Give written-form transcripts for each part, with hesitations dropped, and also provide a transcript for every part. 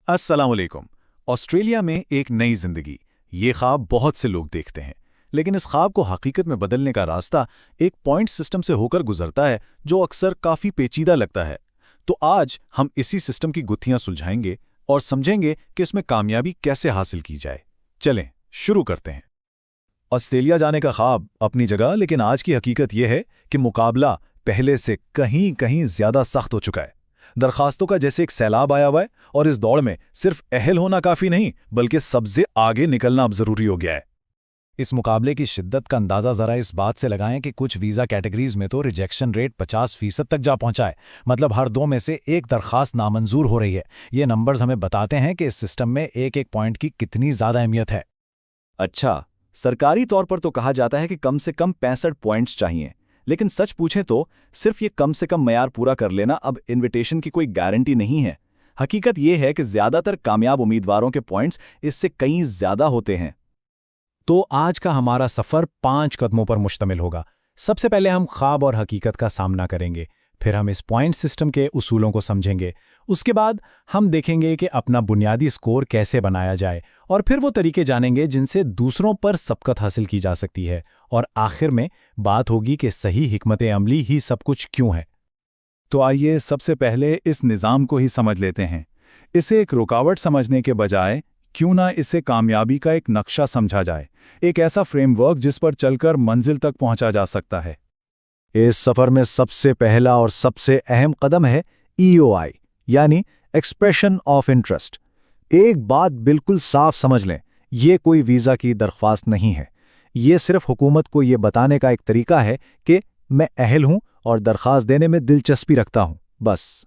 अस्सलाम वालेकुम। ऑस्ट्रेलिया में एक नई जिंदगी, ये ख्वाब बहुत से लोग देखते हैं, लेकिन इस ख्वाब को हकीकत में बदलने का रास्ता एक पॉइंट सिस्टम से होकर गुजरता है जो अक्सर काफ़ी पेचीदा लगता है। तो आज हम इसी सिस्टम की गुत्थियां सुलझाएंगे और समझेंगे कि इसमें कामयाबी कैसे हासिल की जाए। चलें, शुरू करते हैं। ऑस्ट्रेलिया जाने का ख्वाब अपनी जगह, लेकिन आज की हकीकत यह है कि मुकाबला पहले से कहीं कहीं ज्यादा सख्त हो चुका है। दरखास्तों का जैसे एक सैलाब आया हुआ है और इस दौड़ में सिर्फ अहल होना काफी नहीं, बल्कि सबसे आगे निकलना अब जरूरी हो गया है। इस मुकाबले की शिद्दत का अंदाजा जरा इस बात से लगाएं कि कुछ वीज़ा कैटेगरीज में तो रिजेक्शन रेट 50% तक जा पहुंचा है। मतलब हर 2 में से एक दरखास्त नामंजूर हो रही है। ये नंबर्स हमें बताते हैं कि इस सिस्टम में एक एक पॉइंट की कितनी ज़्यादा अहमियत है। अच्छा, सरकारी तौर पर तो कहा जाता है कि कम से कम 65 पॉइंट्स चाहिए, लेकिन सच पूछें तो सिर्फ ये कम से कम मयार पूरा कर लेना अब इनविटेशन की कोई गारंटी नहीं है। हकीकत ये है कि ज़्यादातर कामयाब उम्मीदवारों के पॉइंट्स इससे कहीं ज़्यादा होते हैं। तो आज का हमारा सफ़र 5 कदमों पर मुश्तमिल होगा। सबसे पहले हम ख्वाब और हकीकत का सामना करेंगे, फिर हम इस पॉइंट सिस्टम के उसूलों को समझेंगे, उसके बाद हम देखेंगे कि अपना बुनियादी स्कोर कैसे बनाया जाए, और फिर वो तरीके जानेंगे जिनसे दूसरों पर सबकत हासिल की जा सकती है, और आखिर में बात होगी कि सही हिकमत अमली ही सब कुछ क्यों है। तो आइए सबसे पहले इस निज़ाम को ही समझ लेते हैं। इसे एक रुकावट समझने के बजाय क्यों ना इसे कामयाबी का एक नक्शा समझा जाए, एक ऐसा फ्रेमवर्क जिस पर चलकर मंजिल तक पहुंचा जा सकता है। इस सफ़र में सबसे पहला और सबसे अहम कदम है EOI, यानी एक्सप्रेशन ऑफ इंटरेस्ट। एक बात बिल्कुल साफ समझ लें, ये कोई वीज़ा की दरख्वास्त नहीं है। ये सिर्फ हुकूमत को ये बताने का एक तरीका है कि मैं अहल हूं और दरख्वास्त देने में दिलचस्पी रखता हूं, बस।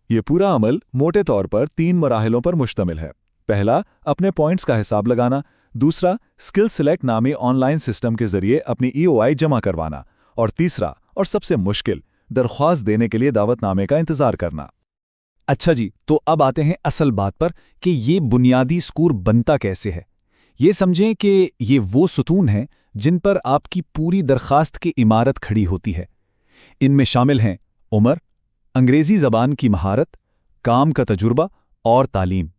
ये पूरा अमल मोटे तौर पर 3 मराहलों पर मुश्तमिल है। पहला, अपने पॉइंट्स का हिसाब लगाना। दूसरा, स्किल सिलेक्ट नामी ऑनलाइन सिस्टम के जरिए अपनी EOI जमा करवाना। और तीसरा और सबसे मुश्किल, दरख्वास्त देने के लिए दावतनामे का इंतजार करना। अच्छा जी, तो अब आते हैं असल बात पर कि ये बुनियादी स्कोर बनता कैसे है। ये समझें कि ये वो सुतून हैं जिन पर आपकी पूरी दरखास्त की इमारत खड़ी होती है। इनमें शामिल हैं उम्र, अंग्रेजी ज़बान की महारत, काम का तजुर्बा और तालीम।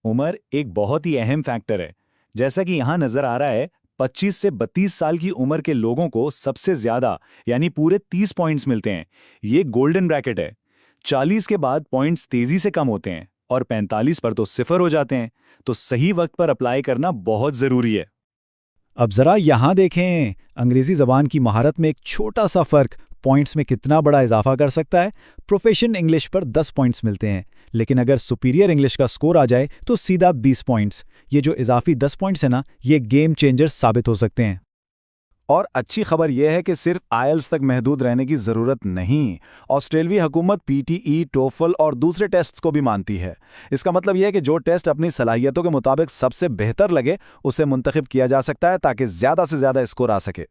उम्र एक बहुत ही अहम फैक्टर है। जैसा कि यहाँ नजर आ रहा है, 25 से 32 साल की उम्र के लोगों को सबसे ज्यादा यानी पूरे 30 पॉइंट्स मिलते हैं। ये गोल्डन ब्रैकेट है। 40 के बाद पॉइंट्स तेजी से कम होते हैं और 45 पर तो 0 हो जाते हैं। तो सही वक्त पर अप्लाई करना बहुत जरूरी है। अब जरा यहां देखें, अंग्रेजी जबान की महारत में एक छोटा सा फर्क पॉइंट्स में कितना बड़ा इजाफा कर सकता है। प्रोफेशन इंग्लिश पर 10 पॉइंट्स मिलते हैं, लेकिन अगर सुपीरियर इंग्लिश का स्कोर आ जाए तो सीधा 20 पॉइंट्स। ये जो इजाफी 10 पॉइंट्स है ना, ये गेम चेंजर्स साबित हो सकते हैं। और अच्छी खबर यह है कि सिर्फ IELTS तक महदूद रहने की जरूरत नहीं। ऑस्ट्रेलियाई हुकूमत PTE, TOEFL और दूसरे टेस्ट्स को भी मानती है। इसका मतलब यह है कि जो टेस्ट अपनी सलाहियतों के मुताबिक सबसे बेहतर लगे उसे मुंतखब किया जा सकता है ताकि ज्यादा से ज्यादा स्कोर आ सके।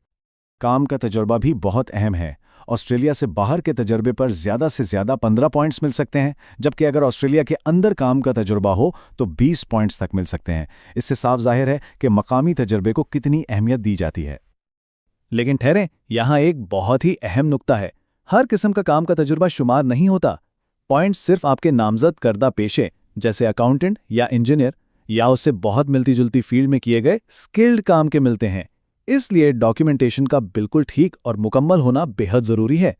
काम का तजुर्बा भी बहुत अहम है। ऑस्ट्रेलिया से बाहर के तजुर्बे पर ज़्यादा से ज़्यादा 15 पॉइंट्स मिल सकते हैं, जबकि अगर ऑस्ट्रेलिया के अंदर काम का तजुर्बा हो तो 20 पॉइंट्स तक मिल सकते हैं। इससे साफ जाहिर है कि मकामी तजुर्बे को कितनी अहमियत दी जाती है। लेकिन ठहरें, यहाँ एक बहुत ही अहम नुक्ता है। हर किस्म का काम का तजुर्बा शुमार नहीं होता। पॉइंट्स सिर्फ आपके नामजद करदा पेशे जैसे अकाउंटेंट या इंजीनियर या उससे बहुत मिलती जुलती फील्ड में किए गए स्किल्ड काम के मिलते हैं। इसलिए डॉक्यूमेंटेशन का बिल्कुल ठीक और मुकम्मल होना बेहद ज़रूरी है।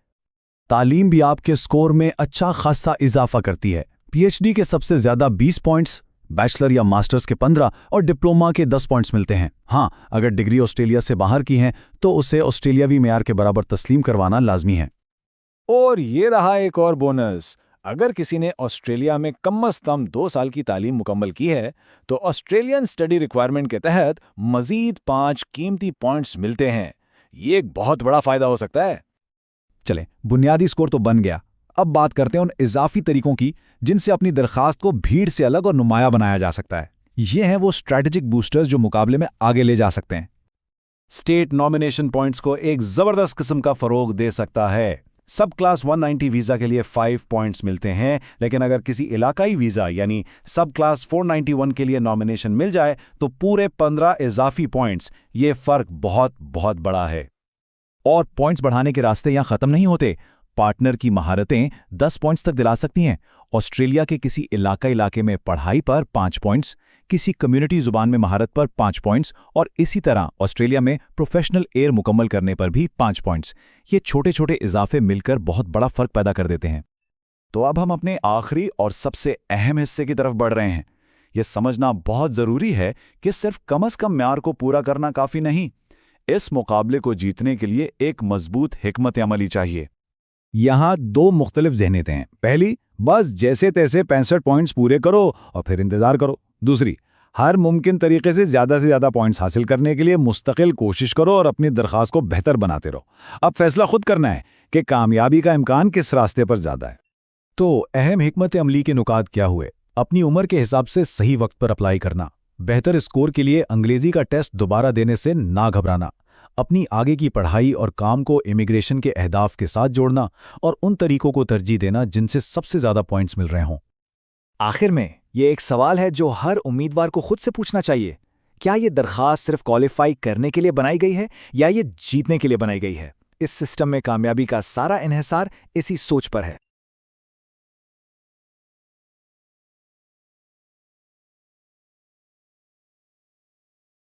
तालीम भी आपके स्कोर में अच्छा खासा इजाफा करती है। PhD के सबसे ज़्यादा 20 पॉइंट्स, बैचलर या मास्टर्स के 15 और डिप्लोमा के 10 पॉइंट्स मिलते हैं। हाँ, अगर डिग्री ऑस्ट्रेलिया से बाहर की है तो उसे ऑस्ट्रेलियावी मेयार के बराबर तस्लीम करवाना लाजमी है। और ये रहा एक और बोनस। अगर किसी ने ऑस्ट्रेलिया में कम से कम 2 साल की तालीम मुकम्मल की है तो ऑस्ट्रेलियन स्टडी रिक्वायरमेंट के तहत मजीद 5 कीमती पॉइंट्स मिलते हैं। ये एक बहुत बड़ा फायदा हो सकता है। चलें, बुनियादी स्कोर तो बन गया। अब बात करते हैं उन इजाफी तरीकों की जिनसे अपनी दरखास्त को भीड़ से अलग और नुमाया बनाया जा सकता है। ये हैं वो स्ट्रैटेजिक बूस्टर्स जो मुकाबले में आगे ले जा सकते हैं। स्टेट नॉमिनेशन पॉइंट्स को एक जबरदस्त किस्म का फरोग दे सकता है। सब क्लास 190 वीज़ा के लिए 5 पॉइंट्स मिलते हैं, लेकिन अगर किसी इलाकाई वीज़ा यानी सब क्लास 491 के लिए नॉमिनेशन मिल जाए तो पूरे 15 इजाफी पॉइंट्स। ये फ़र्क बहुत बहुत बड़ा है। और पॉइंट्स बढ़ाने के रास्ते यहाँ ख़त्म नहीं होते। पार्टनर की महारतें 10 पॉइंट्स तक दिला सकती हैं। ऑस्ट्रेलिया के किसी इलाके में पढ़ाई पर 5 पॉइंट्स, किसी कम्युनिटी जुबान में महारत पर 5 पॉइंट्स और इसी तरह ऑस्ट्रेलिया में प्रोफेशनल एयर मुकम्मल करने पर भी 5 पॉइंट्स। ये छोटे छोटे इजाफे मिलकर बहुत बड़ा फर्क पैदा कर देते हैं। तो अब हम अपने आखिरी और सबसे अहम हिस्से की तरफ बढ़ रहे हैं। यह समझना बहुत जरूरी है कि सिर्फ कम से कम म्यार को पूरा करना काफी नहीं, इस मुकाबले को जीतने के लिए एक मजबूत हिकमत अमली चाहिए। यहाँ 2 मुख्तलिफ ज़हनियतें हैं। पहली, बस जैसे तैसे 65 पॉइंट्स पूरे करो और फिर इंतज़ार करो। दूसरी, हर मुमकिन तरीके से ज़्यादा पॉइंट्स हासिल करने के लिए मुस्तकिल कोशिश करो और अपनी दरख्वास्त को बेहतर बनाते रहो। अब फैसला खुद करना है कि कामयाबी का इम्कान किस रास्ते पर ज़्यादा है। तो अहम हिकमत अमली के नुकात क्या हुए? अपनी उम्र के हिसाब से सही वक्त पर अप्लाई करना, बेहतर स्कोर के लिए अंग्रेजी का टेस्ट दोबारा देने से ना घबराना, अपनी आगे की पढ़ाई और काम को इमिग्रेशन के अहदाफ के साथ जोड़ना और उन तरीकों को तरजीह देना जिनसे सबसे ज़्यादा पॉइंट्स मिल रहे हों। आखिर में ये एक सवाल है जो हर उम्मीदवार को खुद से पूछना चाहिए। क्या ये दरख्वास्त सिर्फ क्वालिफाई करने के लिए बनाई गई है या ये जीतने के लिए बनाई गई है? इस सिस्टम में कामयाबी का सारा इन्हिसार इसी सोच पर है।